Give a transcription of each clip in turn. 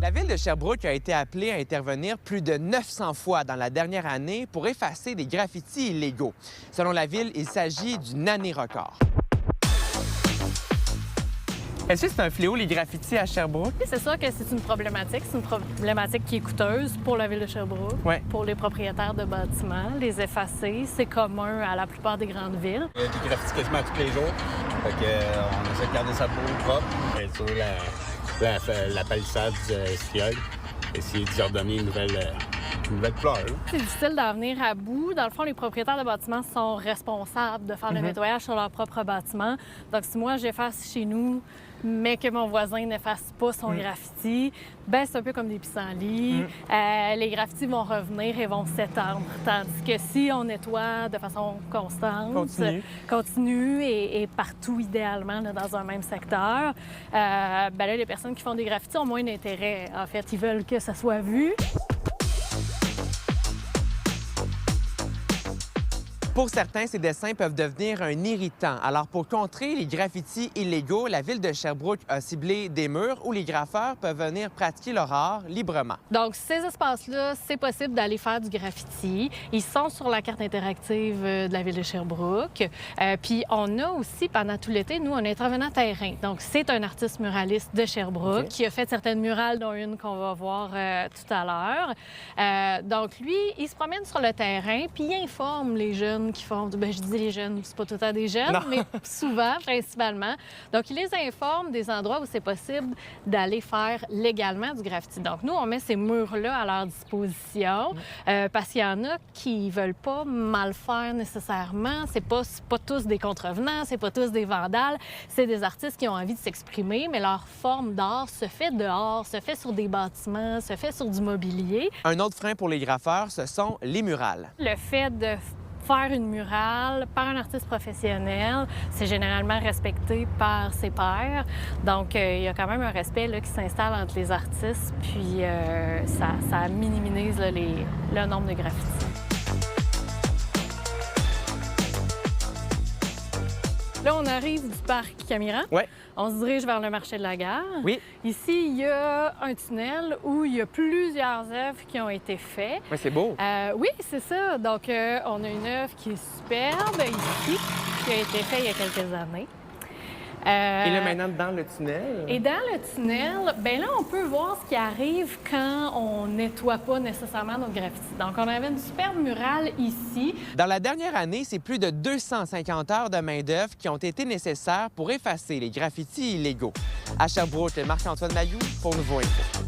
La ville de Sherbrooke a été appelée à intervenir plus de 900 fois dans la dernière année pour effacer des graffitis illégaux. Selon la ville, il s'agit d'une année record. Est-ce que c'est un fléau, les graffitis à Sherbrooke? C'est sûr que c'est une problématique. C'est une problématique qui est coûteuse pour la ville de Sherbrooke, pour les propriétaires de bâtiments. Les effacer, c'est commun à la plupart des grandes villes. Il y a des graffitis quasiment tous les jours. Fait on essaie de garder ça beau, propre. Et sur la palissade du skiol, essayer d'y redonner une nouvelle fleur. C'est difficile d'en venir à bout. Dans le fond, les propriétaires de bâtiments sont responsables de faire le nettoyage sur leur propre bâtiment. Donc, si moi, j'efface chez nous, mais que mon voisin n'efface pas son graffiti, ben c'est un peu comme des pissenlits. Les graffitis vont revenir et vont s'étendre. Tandis que si on nettoie de façon constante, continue et partout idéalement là, dans un même secteur, ben là, les personnes qui font des graffitis ont moins d'intérêt. En fait, ils veulent que ça soit vu. Pour certains, ces dessins peuvent devenir un irritant. Alors, pour contrer les graffitis illégaux, la ville de Sherbrooke a ciblé des murs où les graffeurs peuvent venir pratiquer leur art librement. Donc, ces espaces-là, c'est possible d'aller faire du graffiti. Ils sont sur la carte interactive de la ville de Sherbrooke. Puis, on a aussi, pendant tout l'été, nous, un intervenant terrain. Donc, c'est un artiste muraliste de Sherbrooke qui a fait certaines murales, dont une qu'on va voir tout à l'heure. Donc, lui, il se promène sur le terrain, puis il informe les jeunes qui font, bien, je dis les jeunes, c'est pas tout le temps des jeunes, mais souvent, principalement. Donc, ils les informent des endroits où c'est possible d'aller faire légalement du graffiti. Donc, nous, on met ces murs-là à leur disposition parce qu'il y en a qui veulent pas mal faire nécessairement. C'est pas tous des contrevenants, c'est pas tous des vandales. C'est des artistes qui ont envie de s'exprimer, mais leur forme d'art se fait dehors, se fait sur des bâtiments, se fait sur du mobilier. Un autre frein pour les graffeurs, ce sont les murales. Le fait de faire une murale par un artiste professionnel, c'est généralement respecté par ses pairs. Donc, il y a quand même un respect là, qui s'installe entre les artistes, puis ça minimise là, le nombre de graffitis. Là, on arrive du parc Camiran. On se dirige vers le marché de la gare. Ici, il y a un tunnel où il y a plusieurs œuvres qui ont été faites. C'est beau. Oui, c'est ça. Donc, on a une œuvre qui est superbe ici, qui a été faite il y a quelques années. Et là, maintenant, dans le tunnel? Et dans le tunnel, bien là, on peut voir ce qui arrive quand on nettoie pas nécessairement nos graffitis. Donc, on avait une superbe murale ici. Dans la dernière année, c'est plus de 250 heures de main-d'œuvre qui ont été nécessaires pour effacer les graffitis illégaux. À Sherbrooke, Marc-Antoine Mailloux pour Nouveau Info.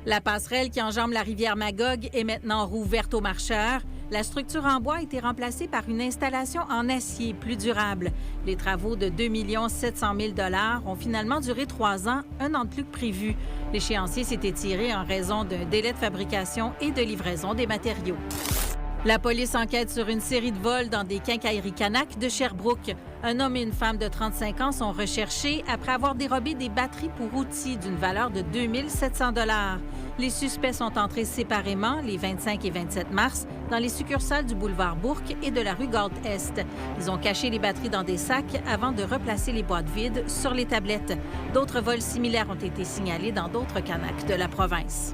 La passerelle qui enjambe la rivière Magog est maintenant rouverte aux marcheurs. La structure en bois a été remplacée par une installation en acier plus durable. Les travaux de 2 700 000 $ ont finalement duré 3 ans, un an de plus que prévu. L'échéancier s'est étiré en raison d'un délai de fabrication et de livraison des matériaux. La police enquête sur une série de vols dans des quincailleries Canac de Sherbrooke. Un homme et une femme de 35 ans sont recherchés après avoir dérobé des batteries pour outils d'une valeur de 2 700 $. Les suspects sont entrés séparément les 25 et 27 mars dans les succursales du boulevard Bourque et de la rue Galt-Est. Ils ont caché les batteries dans des sacs avant de replacer les boîtes vides sur les tablettes. D'autres vols similaires ont été signalés dans d'autres Canacs de la province.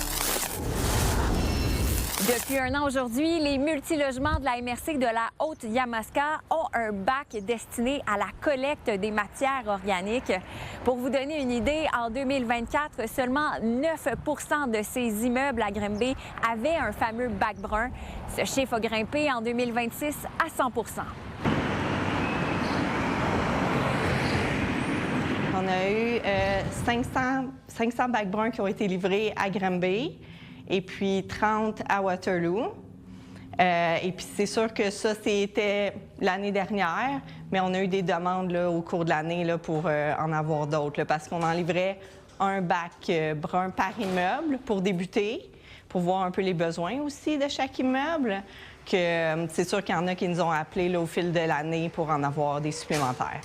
Depuis un an aujourd'hui, les multilogements de la MRC de la Haute-Yamaska ont un bac destiné à la collecte des matières organiques. Pour vous donner une idée, en 2024, seulement 9 % de ces immeubles à Granby avaient un fameux bac brun. Ce chiffre a grimpé en 2026 à 100 %. On a eu 500 bacs bruns qui ont été livrés à Granby et puis 30 à Waterloo. Et puis c'est sûr que ça, c'était l'année dernière, mais on a eu des demandes là, au cours de l'année là, pour en avoir d'autres, parce qu'on en livrait un bac brun par immeuble pour débuter, pour voir un peu les besoins aussi de chaque immeuble. Que c'est sûr qu'il y en a qui nous ont appelés là, au fil de l'année pour en avoir des supplémentaires.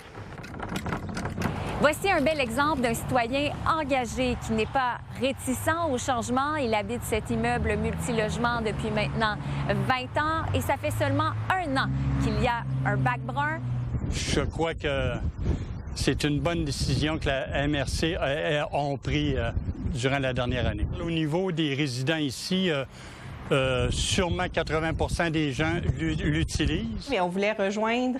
Voici un bel exemple d'un citoyen engagé qui n'est pas réticent au changement. Il habite cet immeuble multilogement depuis maintenant 20 ans et ça fait seulement un an qu'il y a un bac brun. Je crois que C'est une bonne décision que la MRC a pris durant la dernière année. Au niveau des résidents ici, sûrement 80% des gens l'utilisent. Mais on voulait rejoindre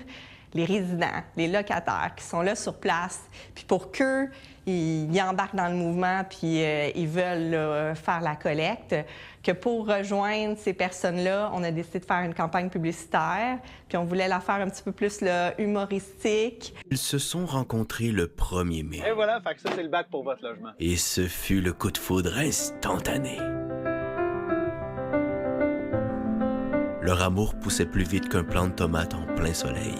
les résidents, les locataires qui sont là sur place, puis pour qu'eux, ils embarquent dans le mouvement, puis ils veulent faire la collecte, que pour rejoindre ces personnes-là, on a décidé de faire une campagne publicitaire, puis on voulait la faire un petit peu plus là, humoristique. Ils se sont rencontrés le 1er mai. Et voilà, fait que ça, c'est le bac pour votre logement. Et ce fut le coup de foudre instantané. Leur amour poussait plus vite qu'un plant de tomate en plein soleil.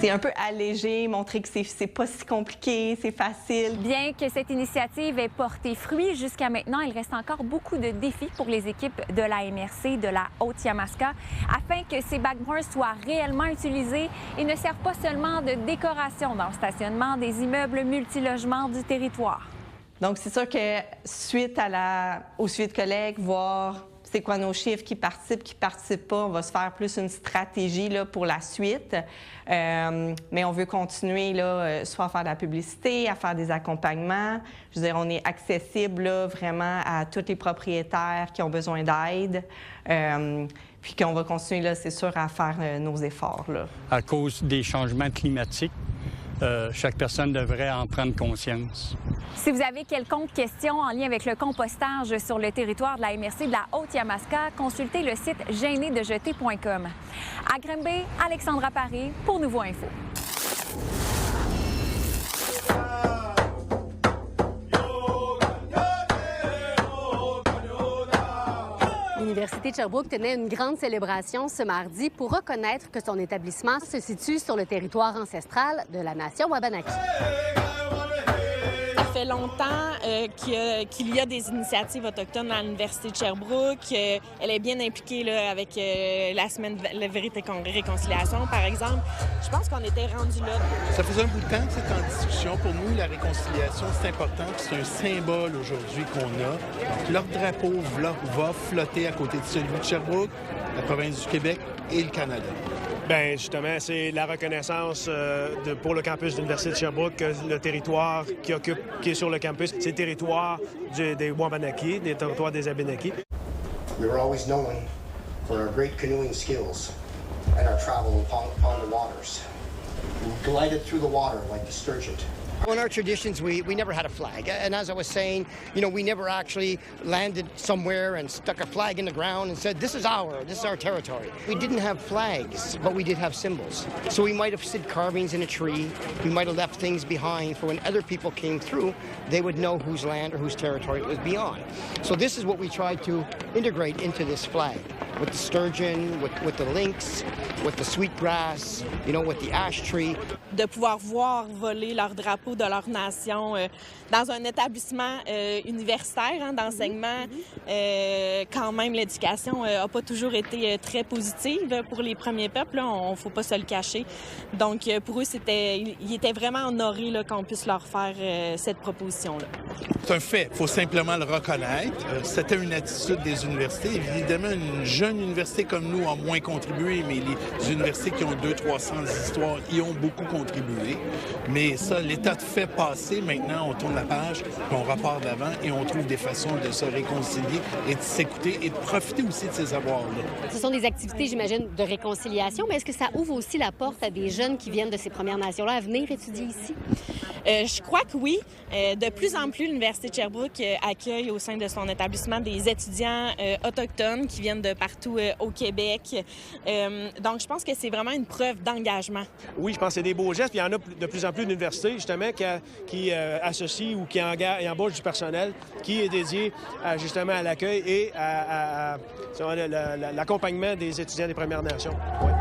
C'est un peu allégé, montrer que c'est pas si compliqué, c'est facile. Bien que cette initiative ait porté fruit jusqu'à maintenant, il reste encore beaucoup de défis pour les équipes de la MRC de la Haute-Yamaska afin que ces bacs bruns soient réellement utilisés et ne servent pas seulement de décoration dans le stationnement des immeubles multilogements du territoire. Donc, c'est sûr que suite au suivi de collecte, voir c'est quoi nos chiffres, qui participent pas, on va se faire plus une stratégie là, pour la suite. Mais on veut continuer là, soit à faire de la publicité, à faire des accompagnements. Je veux dire, on est accessible là, vraiment à tous les propriétaires qui ont besoin d'aide. Puis qu'on va continuer, là, c'est sûr, à faire nos efforts. Là. À cause des changements climatiques, chaque personne devrait en prendre conscience. Si vous avez quelconque question en lien avec le compostage sur le territoire de la MRC de la Haute-Yamaska, consultez le site gênédejeter.com. À Granby, Alexandra Paré pour Nouveau Info. L'Université de Sherbrooke tenait une grande célébration ce mardi pour reconnaître que son établissement se situe sur le territoire ancestral de la nation Wabanaki. Ça fait longtemps qu'il y a des initiatives autochtones à l'Université de Sherbrooke. Elle est bien impliquée là, avec la semaine de la vérité et réconciliation, par exemple. Je pense qu'on était rendu là. Ça faisait un bout de temps que c'était en discussion. Pour nous, la réconciliation, c'est important. C'est un symbole aujourd'hui qu'on a. Leur drapeau va flotter à côté de celui de Sherbrooke, la province du Québec et le Canada. Bien, justement, c'est la reconnaissance pour le campus de l'Université de Sherbrooke que le territoire qui est sur le campus, c'est le territoire des Wabanaki, des territoires des Abénakis. We were always known for our great canoeing skills and our travel upon the waters. We glided through the water like the sturgeon. In our traditions, we never had a flag. And as I was saying, you know, we never actually landed somewhere and stuck a flag in the ground and said, this is our territory. We didn't have flags, but we did have symbols. So we might have stood carvings in a tree. We might have left things behind for when other people came through, they would know whose land or whose territory it was beyond. So this is what we tried to integrate into this flag. With the sturgeon, with the lynx, with the sweetgrass, you know, with the ash tree. De pouvoir voir voler leur drapeau de leur nation dans un établissement universitaire d'enseignement, quand même l'éducation n'a pas toujours été très positive pour les premiers peuples, on ne faut pas se le cacher. Donc pour eux, ils étaient vraiment honorés qu'on puisse leur faire cette proposition-là. C'est un fait, il faut simplement le reconnaître. C'était une attitude des universités. Évidemment, une jeune université comme nous a moins contribué, mais les universités qui ont 200-300 histoires y ont beaucoup contribué. Mais ça, l'état de fait passé, maintenant, on tourne la page, puis on repart d'avant et on trouve des façons de se réconcilier et de s'écouter et de profiter aussi de ces savoirs-là. Ce sont des activités, j'imagine, de réconciliation, mais est-ce que ça ouvre aussi la porte à des jeunes qui viennent de ces Premières Nations-là à venir étudier ici? Je crois que oui. De plus en plus, l'Université de Sherbrooke accueille au sein de son établissement des étudiants autochtones qui viennent de partout au Québec. Donc, je pense que c'est vraiment une preuve d'engagement. Oui, je pense que c'est des beaux gestes. Puis il y en a de plus en plus d'universités, justement, qui associent ou qui embauchent du personnel qui est dédié justement à l'accueil et à l'accompagnement des étudiants des Premières Nations. Oui.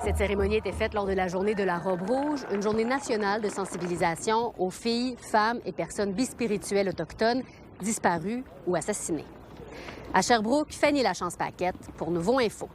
Cette cérémonie était faite lors de la journée de la robe rouge, une journée nationale de sensibilisation aux filles, femmes et personnes bispirituelles autochtones disparues ou assassinées. À Sherbrooke, Fanny Lachance-Paquette pour Nouveau Info.